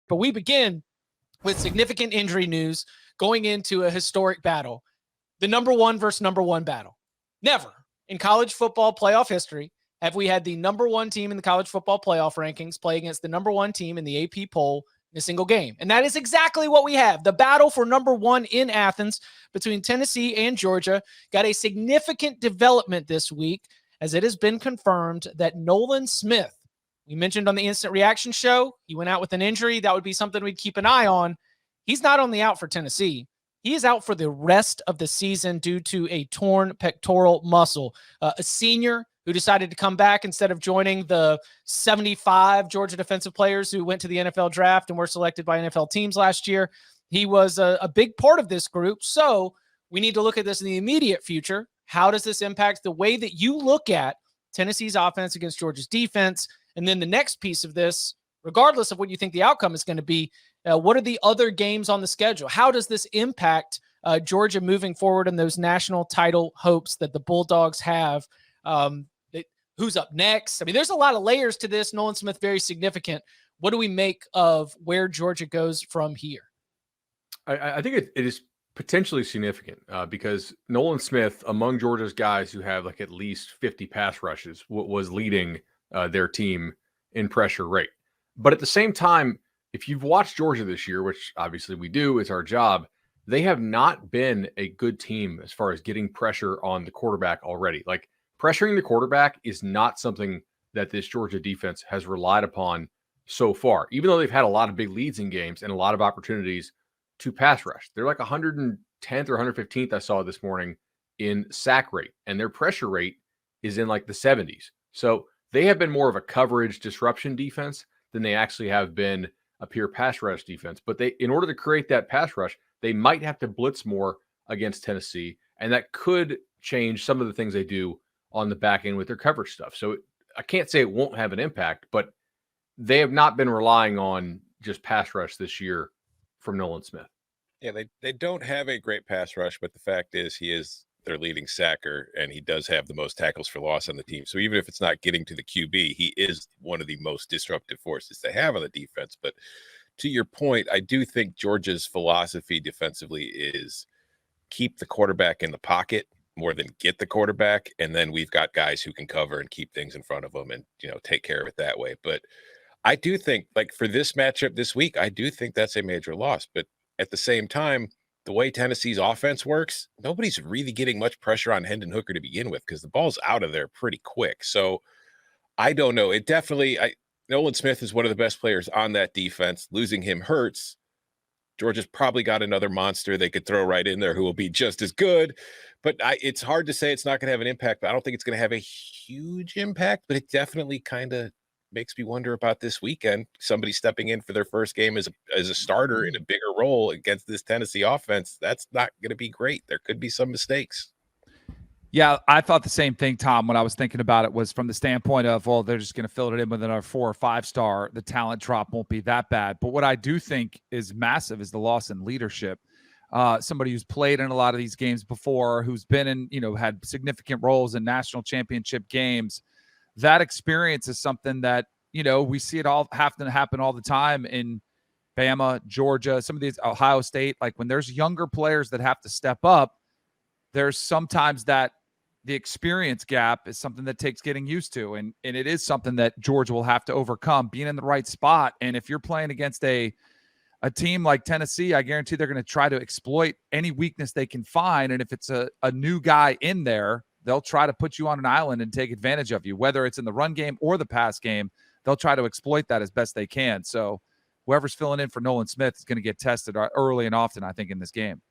But we begin with significant injury news going into a historic battle. The number one versus number one battle. Never in college football playoff history have we had the number one team in the college football playoff rankings play against the number one team in the AP poll in a single game. And that is exactly what we have. The battle for number one in Athens between Tennessee and Georgia got a significant development this week, as it has been confirmed that Nolan Smith, we mentioned on the Instant Reaction show, he went out with an injury. That would be something we'd keep an eye on. He's not only out for Tennessee, he is out for the rest of the season due to a torn pectoral muscle. A senior who decided to come back instead of joining the 75 Georgia defensive players who went to the NFL draft and were selected by NFL teams last year. He was a big part of this group. So we need to look at this in the immediate future. How does this impact the way that you look at Tennessee's offense against Georgia's defense? And then the next piece of this, regardless of what you think the outcome is going to be, what are the other games on the schedule? How does this impact Georgia moving forward in those national title hopes that the Bulldogs have? Who's up next? I mean, there's a lot of layers to this. Nolan Smith, very significant. What do we make of where Georgia goes from here? I think it is potentially significant because Nolan Smith, among Georgia's guys who have like at least 50 pass rushes, was leading their team in pressure rate. But at the same time, if you've watched Georgia this year, which obviously we do, it's our job, they have not been a good team as far as getting pressure on the quarterback already. Like, pressuring the quarterback is not something that this Georgia defense has relied upon so far, even though they've had a lot of big leads in games and a lot of opportunities to pass rush. They're like 110th or 115th, I saw this morning, in sack rate, and their pressure rate is in like the 70s. So they have been more of a coverage disruption defense than they actually have been a pure pass rush defense. But they, in order to create that pass rush, they might have to blitz more against Tennessee, and that could change some of the things they do on the back end with their coverage stuff. So I can't say it won't have an impact, but they have not been relying on just pass rush this year from Nolan Smith. Yeah, they don't have a great pass rush, but the fact is he is their leading sacker, and he does have the most tackles for loss on the team. So even if it's not getting to the QB, he is one of the most disruptive forces they have on the defense. But to your point, I do think Georgia's philosophy defensively is keep the quarterback in the pocket more than get the quarterback, and then we've got guys who can cover and keep things in front of them and, you know, take care of it that way. But I do think, like, for this matchup this week, I do think that's a major loss. But at the same time, the way Tennessee's offense works, nobody's really getting much pressure on Hendon Hooker to begin with because the ball's out of there pretty quick. So I don't know. It definitely, Nolan Smith is one of the best players on that defense. Losing him hurts. Georgia's probably got another monster they could throw right in there who will be just as good. But it's hard to say it's not going to have an impact. But I don't think it's going to have a huge impact. But it definitely kind of makes me wonder about this weekend. Somebody stepping in for their first game as a starter in a bigger role against this Tennessee offense. That's not going to be great. There could be some mistakes. Yeah, I thought the same thing, Tom, when I was thinking about it, was from the standpoint of, well, they're just going to fill it in with another 4 or 5 star. The talent drop won't be that bad. But what I do think is massive is the loss in leadership. Somebody who's played in a lot of these games before, who's been in, had significant roles in national championship games. That experience is something that, we see it all have to happen all the time in Bama, Georgia, some of these, Ohio State. Like, when there's younger players that have to step up, there's sometimes that the experience gap is something that takes getting used to. And it is something that Georgia will have to overcome, being in the right spot. And if you're playing against a team like Tennessee, I guarantee they're going to try to exploit any weakness they can find. And if it's a new guy in there, they'll try to put you on an island and take advantage of you, whether it's in the run game or the pass game. They'll try to exploit that as best they can. So whoever's filling in for Nolan Smith is going to get tested early and often, I think, in this game.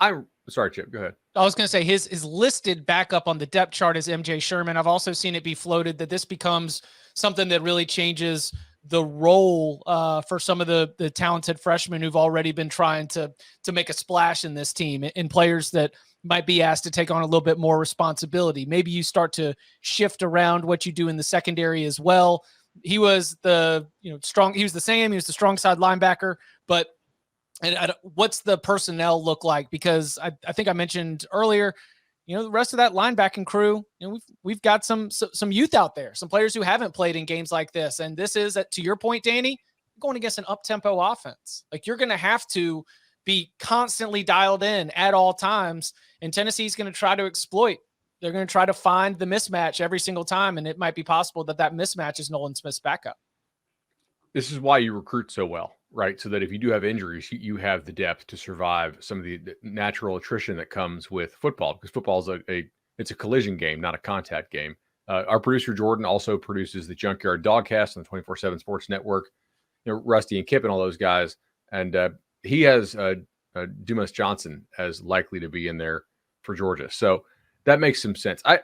I'm sorry, Chip, go ahead. I was going to say his listed backup on the depth chart is MJ Sherman. I've also seen it be floated that this becomes something that really changes the role for some of the talented freshmen who've already been trying to make a splash in this team, and players that might be asked to take on a little bit more responsibility. Maybe you start to shift around what you do in the secondary as well. He was strong. He was the strong side linebacker, but what's the personnel look like? Because I think I mentioned earlier, the rest of that linebacking crew, we've got some youth out there, some players who haven't played in games like this. And this is, to your point, Danny, going against an up-tempo offense. Like, you're going to have to be constantly dialed in at all times, and Tennessee's going to try to exploit. They're going to try to find the mismatch every single time, and it might be possible that mismatch is Nolan Smith's backup. This is why you recruit so well, right? So that if you do have injuries, you have the depth to survive some of the natural attrition that comes with football, because football is it's a collision game, not a contact game. Our producer Jordan also produces the Junkyard Dogcast on the 24/7 Sports Network. Rusty and Kip and all those guys, and he has Dumas Johnson as likely to be in there for Georgia. So that makes some sense. I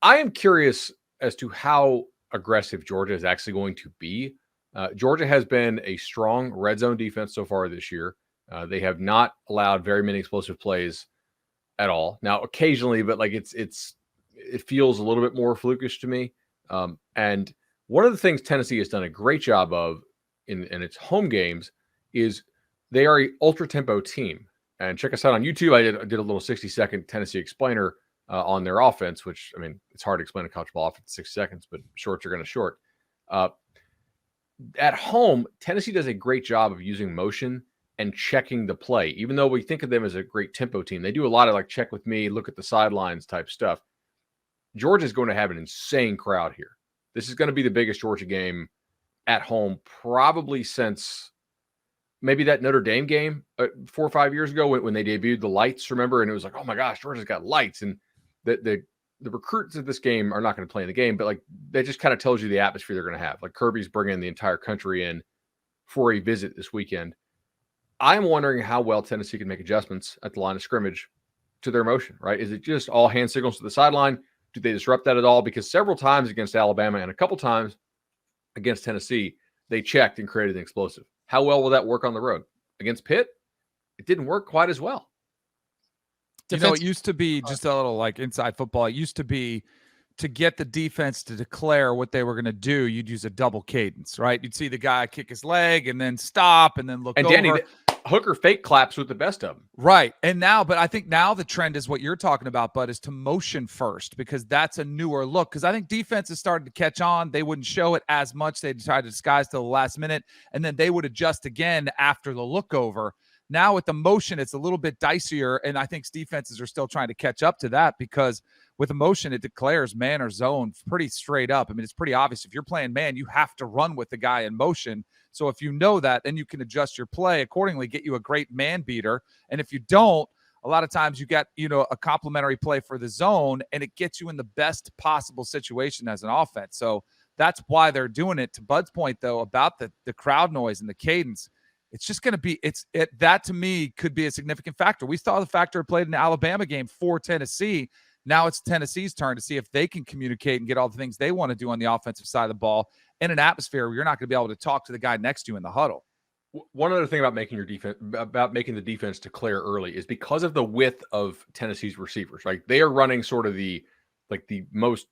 am curious as to how aggressive Georgia is actually going to be. Georgia has been a strong red zone defense so far this year. They have not allowed very many explosive plays at all. Now, occasionally, but like it feels a little bit more flukish to me. And one of the things Tennessee has done a great job of in its home games is they are an ultra tempo team. And check us out on YouTube. I did a little 60-second Tennessee explainer on their offense, which, I mean, it's hard to explain a college ball offense in 6 seconds, but shorts are going to short. At home, Tennessee does a great job of using motion and checking the play. Even though we think of them as a great tempo team, they do a lot of like check with me, look at the sidelines type stuff. Georgia is going to have an insane crowd here. This is going to be the biggest Georgia game at home probably since maybe that Notre Dame game 4 or 5 years ago when they debuted the lights, remember? And it was like, oh my gosh, Georgia's got lights. And the recruits of this game are not going to play in the game, but like that just kind of tells you the atmosphere they're going to have. Like Kirby's bringing the entire country in for a visit this weekend. I'm wondering how well Tennessee can make adjustments at the line of scrimmage to their motion, right? Is it just all hand signals to the sideline? Do they disrupt that at all? Because several times against Alabama and a couple times against Tennessee, they checked and created an explosive. How well will that work on the road? Against Pitt, it didn't work quite as well. It used to be just a little like inside football. It used to be to get the defense to declare what they were going to do, you'd use a double cadence, right? You'd see the guy kick his leg and then stop and then look over. And Danny, Hooker fake claps with the best of them. Right. And now, but I think now the trend is what you're talking about, Bud, is to motion first, because that's a newer look. Because I think defense has started to catch on. They wouldn't show it as much. They'd try to disguise till the last minute, and then they would adjust again after the look over. Now with the motion, it's a little bit dicier, and I think defenses are still trying to catch up to that, because with the motion, it declares man or zone pretty straight up. I mean, it's pretty obvious. If you're playing man, you have to run with the guy in motion. So if you know that, then you can adjust your play accordingly, get you a great man beater. And if you don't, a lot of times you get, a complimentary play for the zone, and it gets you in the best possible situation as an offense. So that's why they're doing it. To Bud's point, though, about the crowd noise and the cadence, it's just going to be that to me could be a significant factor. We saw the factor it played in the Alabama game for Tennessee. Now it's Tennessee's turn to see if they can communicate and get all the things they want to do on the offensive side of the ball in an atmosphere where you're not going to be able to talk to the guy next to you in the huddle. One other thing about making the defense declare early is because of the width of Tennessee's receivers, right? They are running sort of the most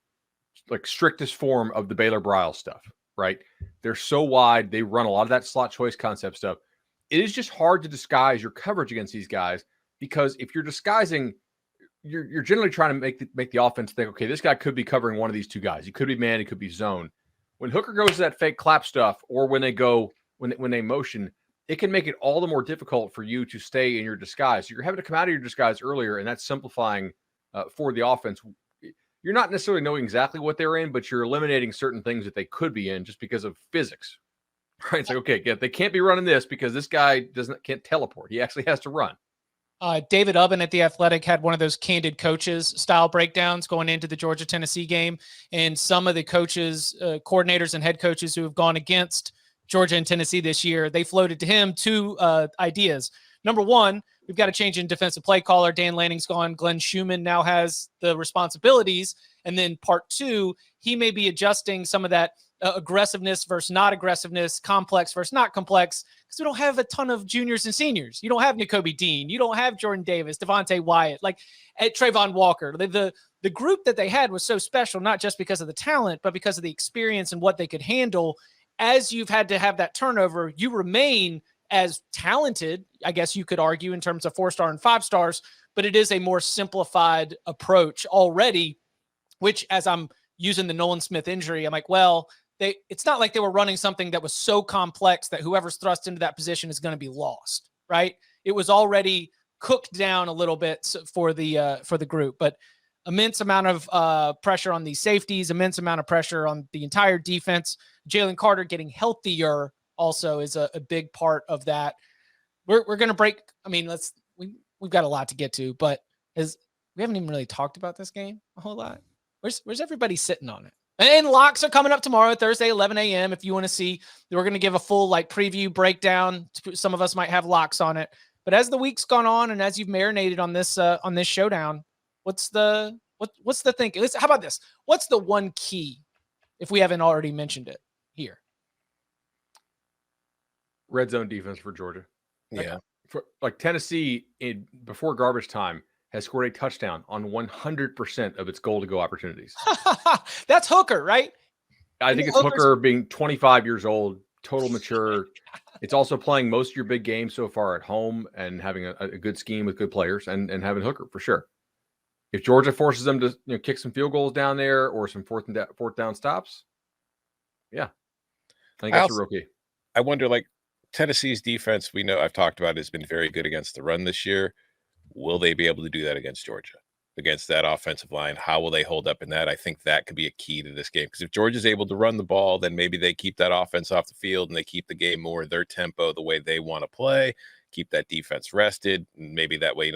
strictest form of the Baylor Brile stuff, right? They're so wide. They run a lot of that slot choice concept stuff. It is just hard to disguise your coverage against these guys, because if you're disguising, you're generally trying to make the offense think, okay, this guy could be covering one of these two guys. He could be man, he could be zone. When Hooker goes to that fake clap stuff, or when they motion, it can make it all the more difficult for you to stay in your disguise. You're having to come out of your disguise earlier, and that's simplifying for the offense. You're not necessarily knowing exactly what they're in, but you're eliminating certain things that they could be in just because of physics. Right? It's like, okay, they can't be running this because this guy can't teleport. He actually has to run. David Ubben at The Athletic had one of those candid coaches style breakdowns going into the Georgia-Tennessee game. And some of the coaches, coordinators and head coaches who have gone against Georgia and Tennessee this year, they floated to him two ideas. Number one, we've got to change in defensive play caller. Dan Lanning's gone. Glenn Schumann now has the responsibilities. And then part two, he may be adjusting some of that aggressiveness versus not aggressiveness, complex versus not complex, because we don't have a ton of juniors and seniors. You don't have Nakobe Dean. You don't have Jordan Davis, Devontae Wyatt, at Trayvon Walker. The group that they had was so special, not just because of the talent, but because of the experience and what they could handle. As you've had to have that turnover, you remain as talented, I guess you could argue, in terms of 4-star and 5 stars, but it is a more simplified approach already, which, as I'm using the Nolan Smith injury, I'm like, well, it's not like they were running something that was so complex that whoever's thrust into that position is going to be lost, right? It was already cooked down a little bit for the group, but immense amount of pressure on these safeties, immense amount of pressure on the entire defense. Jalen Carter getting healthier also is a big part of that. We're going to break. I mean, we've got a lot to get to, but we haven't even really talked about this game a whole lot. Where's everybody sitting on it? And locks are coming up tomorrow, Thursday, 11 a.m. If you want to see, we're going to give a full preview breakdown. Some of us might have locks on it, but as the week's gone on and as you've marinated on this showdown, what's the thinking? How about this? What's the one key, if we haven't already mentioned it here? Red zone defense for Georgia. Yeah. Tennessee before garbage time has scored a touchdown on 100% of its goal-to-go opportunities. That's Hooker, right? I think it's Hooker being 25 years old, total mature. It's also playing most of your big games so far at home and having a good scheme with good players and having Hooker for sure. If Georgia forces them to kick some field goals down there or some fourth down stops, yeah, I think that's a rookie. I wonder, Tennessee's defense, we know I've talked about, has been very good against the run this year. Will they be able to do that against Georgia, against that offensive line? How will they hold up in that? I think that could be a key to this game, because if Georgia's able to run the ball, then maybe they keep that offense off the field and they keep the game more their tempo, the way they want to play, keep that defense rested. And maybe that way,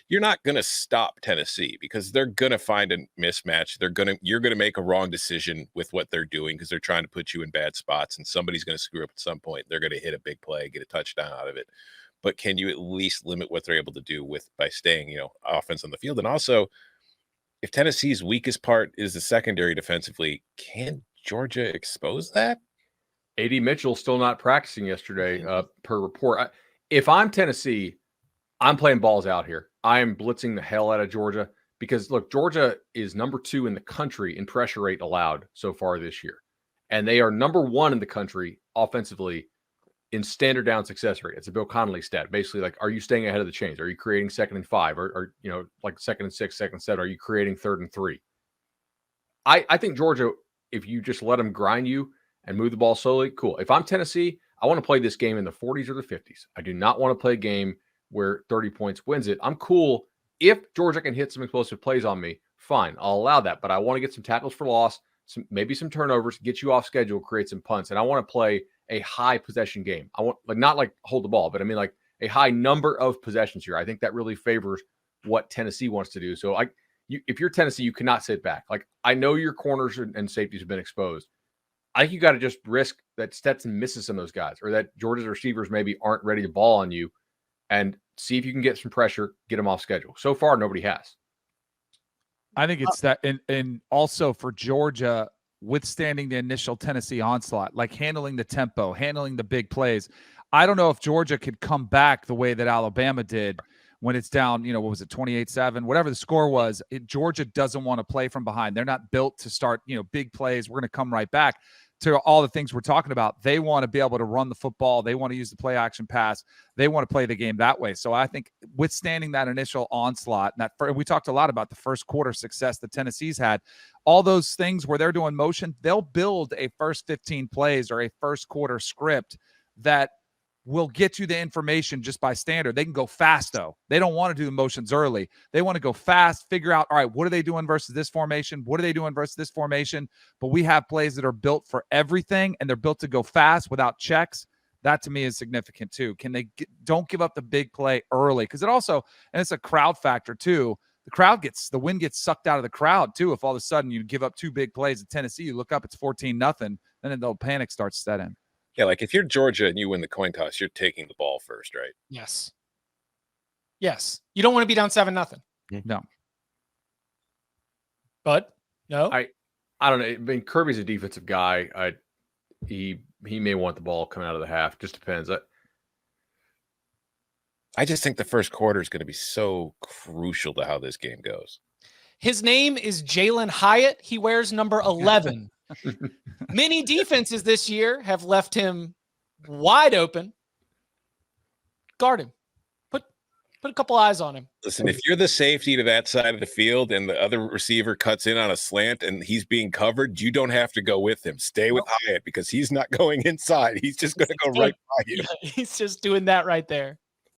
you're not going to stop Tennessee because they're going to find a mismatch. You're going to make a wrong decision with what they're doing because they're trying to put you in bad spots, and somebody's going to screw up at some point. They're going to hit a big play, get a touchdown out of it. But can you at least limit what they're able to do by staying, offense on the field? And also, if Tennessee's weakest part is the secondary defensively, can Georgia expose that? A.D. Mitchell still not practicing yesterday, per report. If I'm Tennessee, I'm playing balls out here. I am blitzing the hell out of Georgia because, look, Georgia is number 2 in the country in pressure rate allowed so far this year. And they are number 1 in the country offensively in standard down success rate. It's a Bill Connolly stat. Basically, are you staying ahead of the chains? Are you creating 2nd and 5? Or 2nd and 6, 2nd and 7? Are you creating 3rd and 3? I think Georgia, if you just let them grind you and move the ball slowly, cool. If I'm Tennessee, I want to play this game in the 40s or the 50s. I do not want to play a game where 30 points wins it. I'm cool. If Georgia can hit some explosive plays on me, fine. I'll allow that. But I want to get some tackles for loss, maybe some turnovers, get you off schedule, create some punts. And I want to play a high possession game. I want not hold the ball, but I mean a high number of possessions here. I think that really favors what Tennessee wants to do. So if you're Tennessee, you cannot sit back. I know your corners and safeties have been exposed. I think you got to just risk that Stetson misses some of those guys, or that Georgia's receivers maybe aren't ready to ball on you, and see if you can get some pressure, get them off schedule. So far, nobody has. I think it's that, and also for Georgia, withstanding the initial Tennessee onslaught, handling the tempo, handling the big plays. I don't know if Georgia could come back the way that Alabama did when it's down, what was it, 28-7, whatever the score was. Georgia doesn't want to play from behind. They're not built to start, big plays. We're going to come right back to all the things we're talking about. They want to be able to run the football. They want to use the play action pass. They want to play the game that way. So I think withstanding that initial onslaught, and we talked a lot about the first quarter success that Tennessee's had, all those things where they're doing motion, they'll build a first 15 plays or a first quarter script that will get you the information just by standard. They can go fast, though. They don't want to do the motions early. They want to go fast, figure out, all right, what are they doing versus this formation? What are they doing versus this formation? But we have plays that are built for everything, and they're built to go fast without checks. That, to me, is significant, too. Don't give up the big play early, because it also, and it's a crowd factor, too. The wind gets sucked out of the crowd, too. If all of a sudden you give up 2 big plays at Tennessee, you look up, it's 14-0, then the panic starts to set in. Yeah, if you're Georgia and you win the coin toss, you're taking the ball first, right? Yes. You don't want to be down 7-0. No. But no. I don't know. I mean, Kirby's a defensive guy. He may want the ball coming out of the half. Just depends. I just think the first quarter is going to be so crucial to how this game goes. His name is Jalen Hyatt. He wears number 11. Many defenses this year have left him wide open. Guard him. Put a couple eyes on him. Listen, if you're the safety to that side of the field and the other receiver cuts in on a slant and he's being covered, you don't have to go with him. Stay with Hyatt because he's not going inside. He's just going to go right by you. He's just doing that right there.